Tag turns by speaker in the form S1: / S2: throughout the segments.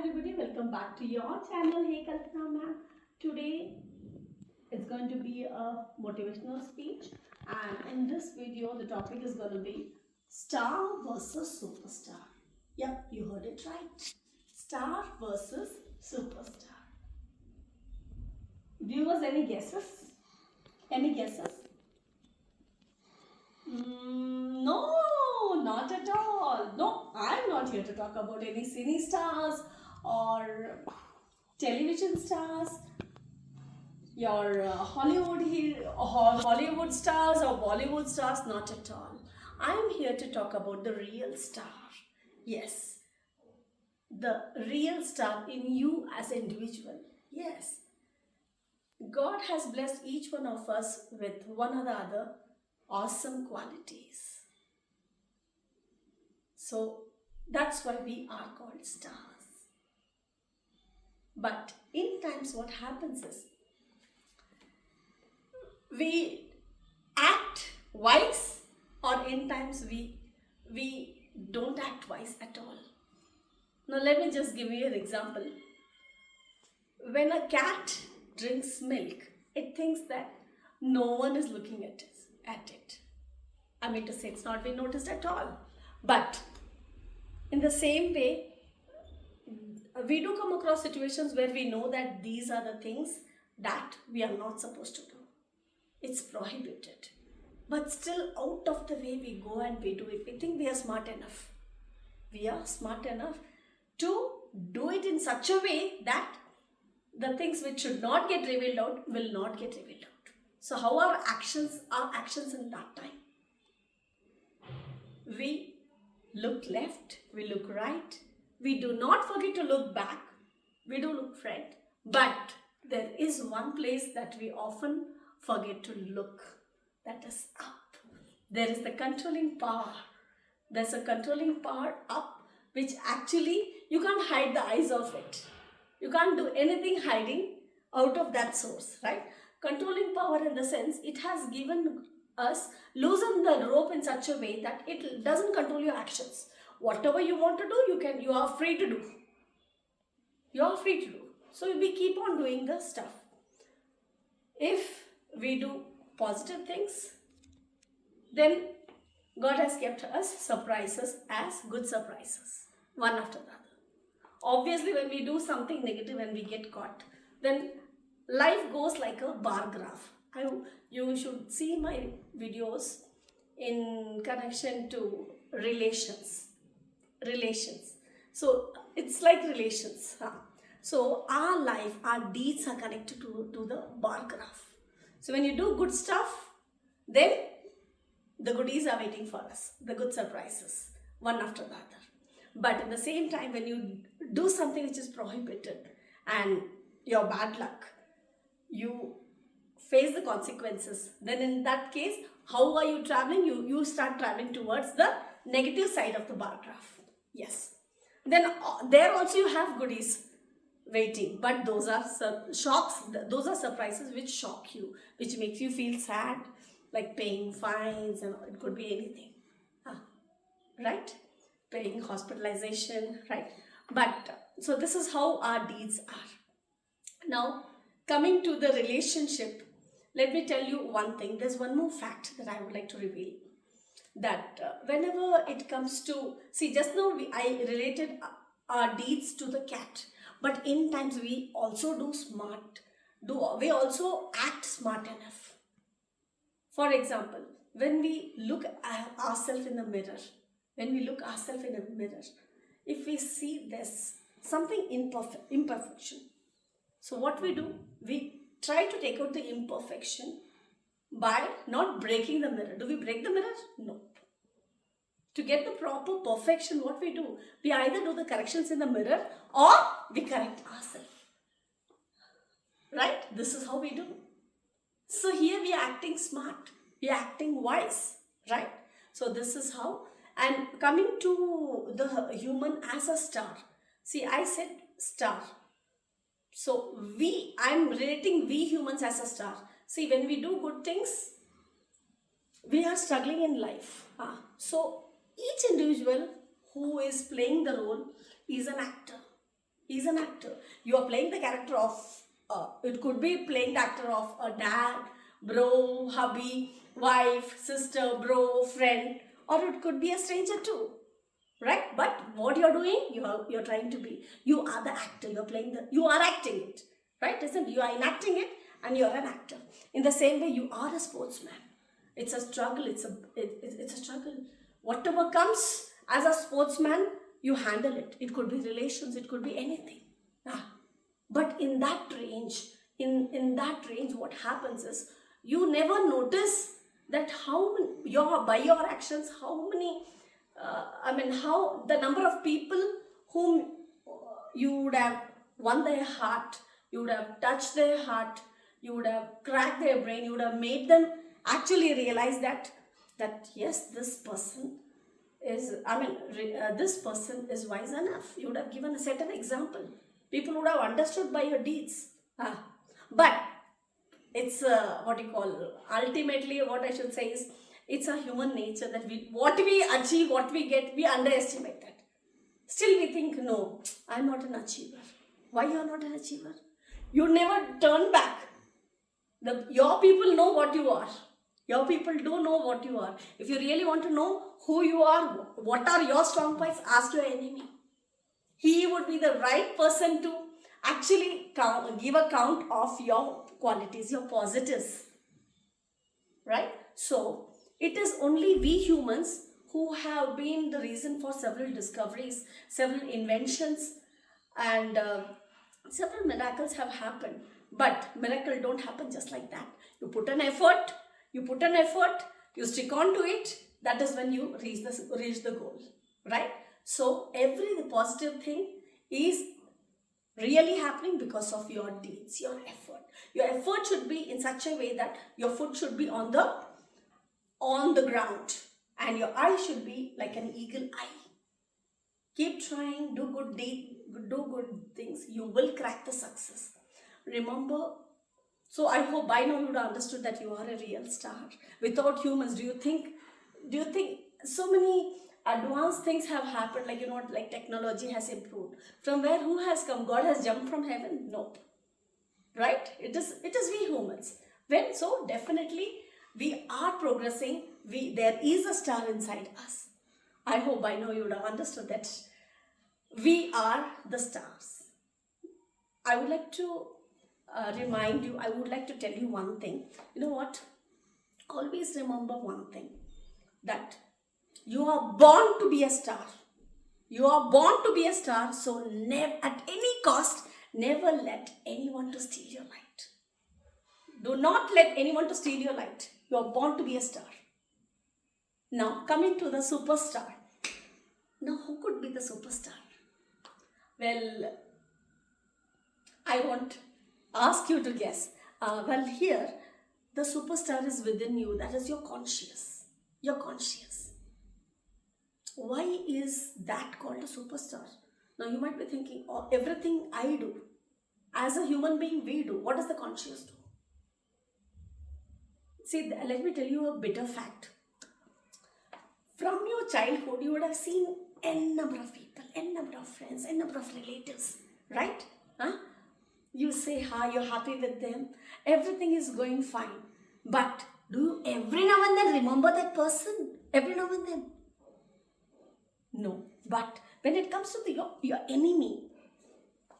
S1: everybody, welcome back to your channel. Hey Kalpna ma'am. Today it's going to be a motivational speech, and in this video the topic is going to be star versus superstar. Yep, you heard it right. Star versus superstar. Viewers, any guesses? Any guesses? No, not at all. No, I'm not here to talk about any cine stars or television stars, your Hollywood stars or Bollywood stars, not at all. I'm here to talk about the real star. Yes, the real star in you as an individual. Yes, God has blessed each one of us with one or the other awesome qualities. So that's why we are called stars. But in times what happens is we act wise, or in times we don't act wise at all. Now let me just give you an example. When a cat drinks milk, it thinks that no one is looking at it. I mean to say, it's not been noticed at all. But in the same way, we do come across situations where we know that these are the things that we are not supposed to do. It's prohibited. But still, out of the way, we go and we do it. We think we are smart enough. We are smart enough to do it in such a way that the things which should not get revealed out will not get revealed out. So how are actions in that time? We look left, we look right, we do not forget to look back, we do look front, but there is one place that we often forget to look, that is up. There is the controlling power. There's a controlling power up, which actually you can't hide the eyes of it. You can't do anything hiding out of that source, right? Controlling power in the sense it has given us loosen the rope in such a way that it doesn't control your actions. Whatever you want to do, you are free to do. You are free to do. So we keep on doing the stuff. If we do positive things, then God has kept us surprises as good surprises, one after the other. Obviously, when we do something negative and we get caught, then life goes like a bar graph. You should see my videos in connection to relations. So it's like relations. So our life, our deeds are connected to the bar graph. So when you do good stuff, then the goodies are waiting for us, the good surprises, one after the other. But at the same time, when you do something which is prohibited and your bad luck, you face the consequences, then in that case, how are you traveling? You start traveling towards the negative side of the bar graph. Yes. Then there also you have goodies waiting, but those are shocks, those are surprises which shock you, which makes you feel sad, like paying fines, and it could be anything. Right? Paying hospitalization, right? But so this is how our deeds are. Now, coming to the relationship, let me tell you one thing. There's one more fact that I would like to reveal. That whenever it comes to, see, just now I related our deeds to the cat. But in times we also we also act smart enough. For example, when we look at ourselves in the mirror, if we see there's something imperfection, so what we do, we try to take out the imperfection by not breaking the mirror. Do we break the mirror? No. To get the proper perfection, what we do, we either do the corrections in the mirror or we correct ourselves. Right? This is how we do. So here we are acting smart, we are acting wise, right? So this is how. And coming to the human as a star. See, I said star. So I'm relating we humans as a star. See, when we do good things, we are struggling in life. So each individual who is playing the role is an actor. He's an actor. You are playing the character of, it could be playing the actor of a dad, bro, hubby, wife, sister, bro, friend, or it could be a stranger too. Right? But what you're doing, you're trying to be. You are the actor. You are acting it. Right? Isn't it? You are enacting it and you're an actor. In the same way, you are a sportsman. It's a struggle. It's a struggle. Whatever comes as a sportsman, you handle it. It could be relations. It could be anything. But in that range, what happens is you never notice that by your actions, how the number of people whom you would have won their heart, you would have touched their heart, you would have cracked their brain, you would have made them actually realize that yes, this person is wise enough. You would have given a certain example. People would have understood by your deeds. But it's ultimately what I should say is, it's a human nature that what we achieve, what we get, we underestimate that. Still we think, no, I'm not an achiever. Why you are not an achiever? You never turn back. Your people know what you are. Your people do know what you are. If you really want to know who you are, what are your strong points, ask your enemy. He would be the right person to actually give a count of your qualities, your positives. Right? So, it is only we humans who have been the reason for several discoveries, several inventions, and several miracles have happened. But miracles don't happen just like that. You put an effort, you stick on to it, that is when you reach the goal. Right? So, every positive thing is really happening because of your deeds, your effort. Your effort should be in such a way that your foot should be on the ground and your eye should be like an eagle eye. Keep trying, do good things. You will crack the success. Remember, so I hope by now you would have understood that you are a real star. Without humans, do you think so many advanced things have happened, like technology has improved? From where, who has come? God has jumped from heaven? Nope. Right? It is we humans. So definitely we are progressing. There is a star inside us. I hope by now you would have understood that we are the stars. I would like to remind you, I would like to tell you one thing. You know what? Always remember one thing, that you are born to be a star. You are born to be a star, so never, at any cost, never let anyone to steal your light. Do not let anyone to steal your light. You are born to be a star. Now, coming to the superstar. Now, who could be the superstar? Well, I won't ask you to guess. Here, the superstar is within you. That is your conscious. Your conscious. Why is that called a superstar? Now, you might be thinking, oh, everything I do, as a human being, we do. What does the conscious do? See, let me tell you a bitter fact. From your childhood, you would have seen n number of people, n number of friends, n number of relatives, right? You say hi, you're happy with them, everything is going fine. But do you every now and then remember that person? Every now and then? No. But when it comes to your enemy,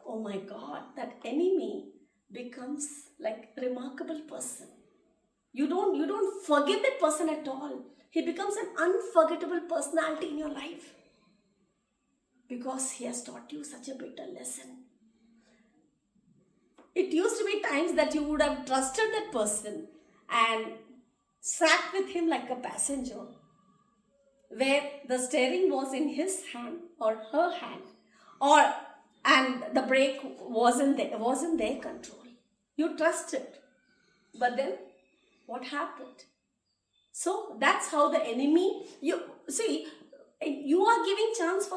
S1: oh my God, that enemy becomes like a remarkable person. You don't forget that person at all. He becomes an unforgettable personality in your life because he has taught you such a bitter lesson. It used to be times that you would have trusted that person and sat with him like a passenger, where the steering was in his hand or her hand, and the brake was in their control. You trusted, but then what happened? So that's how the enemy, you are giving chance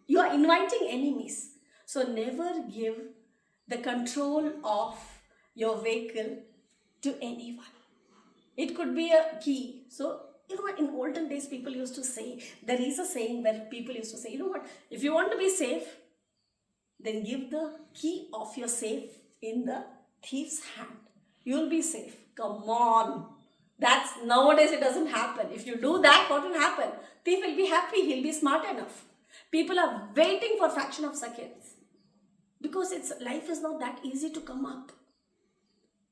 S1: you are inviting enemies. So never give the control of your vehicle to anyone. It could be a key. So, in olden days, people used to say, there is a saying where people used to say, if you want to be safe, then give the key of your safe in the thief's hand. You'll be safe. Come on. That's nowadays it doesn't happen. If you do that, what will happen? Thief will be happy. He'll be smart enough. People are waiting for fraction of seconds because life is not that easy to come up.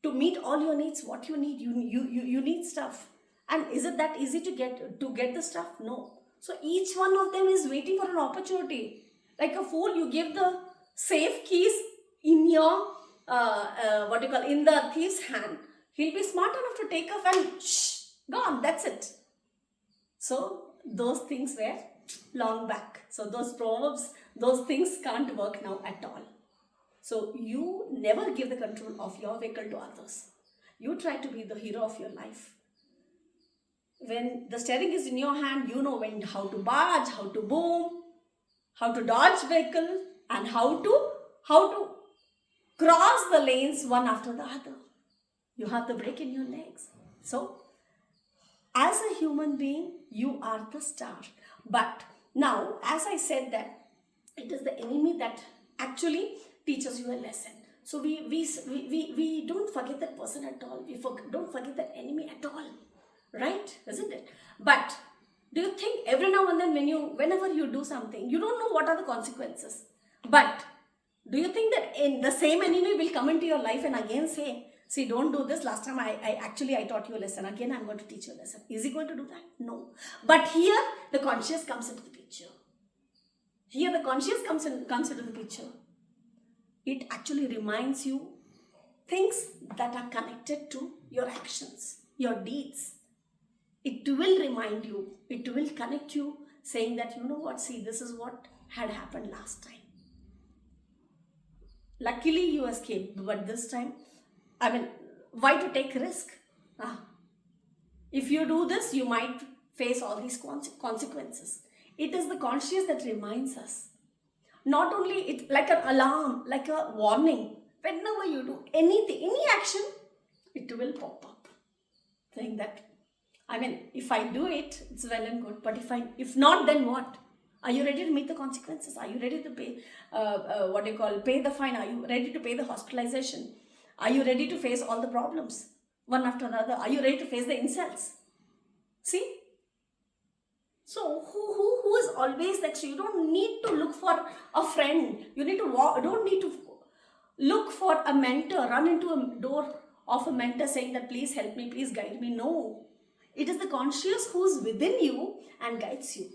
S1: To meet all your needs, what you need, you need stuff. And is it that easy to get the stuff? No. So each one of them is waiting for an opportunity. Like a fool, you give the safe keys in your in the thief's hand. He'll be smart enough to take off and gone. That's it. So those things were long back. So those proverbs, those things can't work now at all. So you never give the control of your vehicle to others. You try to be the hero of your life. When the steering is in your hand, you know how to barge, how to boom, how to dodge vehicle, and how to cross the lanes one after the other. You have the brake in your legs. So, as a human being, you are the star. But now, as I said that, it is the enemy that actually teaches you a lesson. So, we don't forget that person at all. We don't forget that enemy at all. Right? Isn't it? But do you think every now and then whenever you do something, you don't know what are the consequences. But do you think that the same enemy will come into your life and again say, see, don't do this. Last time I taught you a lesson. Again, I'm going to teach you a lesson. Is he going to do that? No. But here, the conscious comes into the picture. Here, the conscious comes into the picture. It actually reminds you things that are connected to your actions, your deeds. It will remind you, it will connect you, saying that, you know what, see, this is what had happened last time. Luckily, you escaped, but this time, why to take risk? If you do this, you might face all these consequences. It is the conscious that reminds us. Not only it like an alarm, like a warning. Whenever you do anything, any action, it will pop up. Saying that, if I do it, it's well and good. But if not, then what? Are you ready to meet the consequences? Are you ready to pay, pay the fine? Are you ready to pay the hospitalization? Are you ready to face all the problems, one after another? Are you ready to face the insults? See? So, who is always next to you? You don't need to look for a friend. You need to don't need to look for a mentor, run into a door of a mentor saying that, please help me, please guide me. No. It is the conscious who is within you and guides you.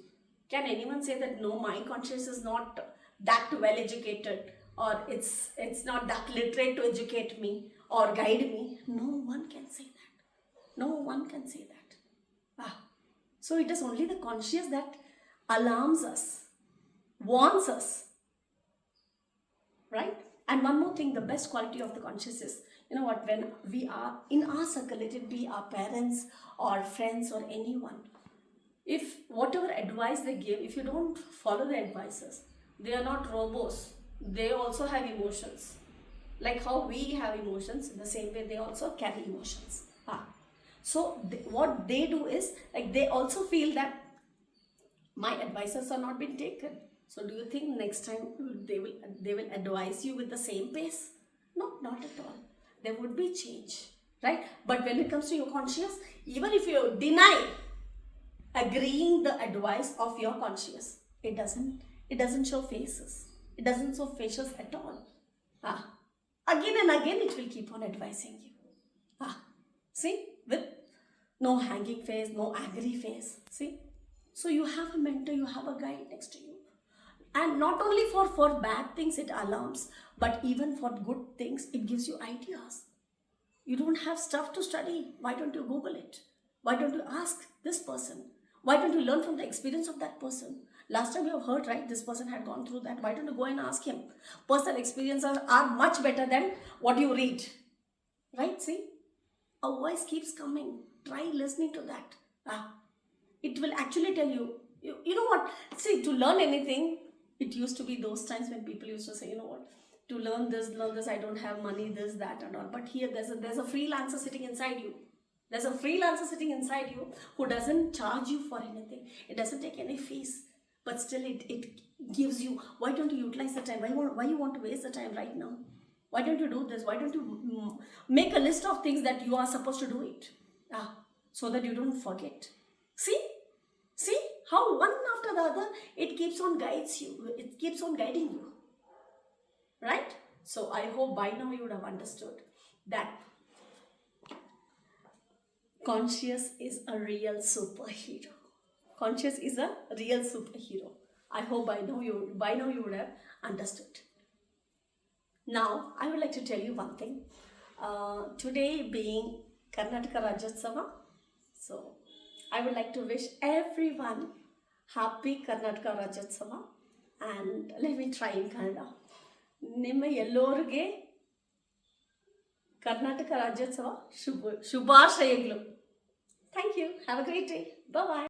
S1: Can anyone say that, no, my conscious is not that well educated, or it's not that literate to educate me or guide me? No one can say that. No one can say that. So it is only the conscious that alarms us, warns us. Right? And one more thing, the best quality of the conscious is, you know what, when we are in our circle, let it be our parents or friends or anyone, if whatever advice they give, if you don't follow the advices, they are not robots. They also have emotions. Like how we have emotions, in the same way they also carry emotions. So what they do is, like, they also feel that my advices are not being taken. So do you think next time they will advise you with the same pace? No, not at all. There would be change, right? But when it comes to your conscious, even if you deny agreeing the advice of your conscious, it doesn't show faces. It doesn't show faces at all. Again and again it will keep on advising you. See, with no hanging face, no angry face. See, so you have a mentor, you have a guide next to you. And not only for bad things it alarms, but even for good things it gives you ideas. You don't have stuff to study. Why don't you Google it? Why don't you ask this person? Why don't you learn from the experience of that person? Last time you have heard, right? This person had gone through that. Why don't you go and ask him? Personal experiences are much better than what you read. Right? See? A voice keeps coming. Try listening to that. It will actually tell you. You know what? See, to learn anything, it used to be those times when people used to say, you know what? To learn this, I don't have money, this, that and all. But here there's a freelancer sitting inside you. There's a freelancer sitting inside you who doesn't charge you for anything. It doesn't take any fees. But still it gives you, why don't you utilize the time? Why you want to waste the time right now? Why don't you do this? Why don't you make a list of things that you are supposed to do it? So that you don't forget. See how one after the other it keeps on guides you. It keeps on guiding you, right? So I hope by now you would have understood that conscious is a real superhero. Conscious is a real superhero. I hope by now you would have understood. Now I would like to tell you one thing. Today being Karnataka Rajyotsava, so I would like to wish everyone happy Karnataka Rajyotsava, and let me try in Kannada. ನಿಮ್ಮ ಎಲ್ಲರಿಗೆ ಕರ್ನಾಟಕ ರಾಜ್ಯೋತ್ಸವ ಶುಭಾಶಯಗಳು. Thank you. Have a great day. Bye-bye.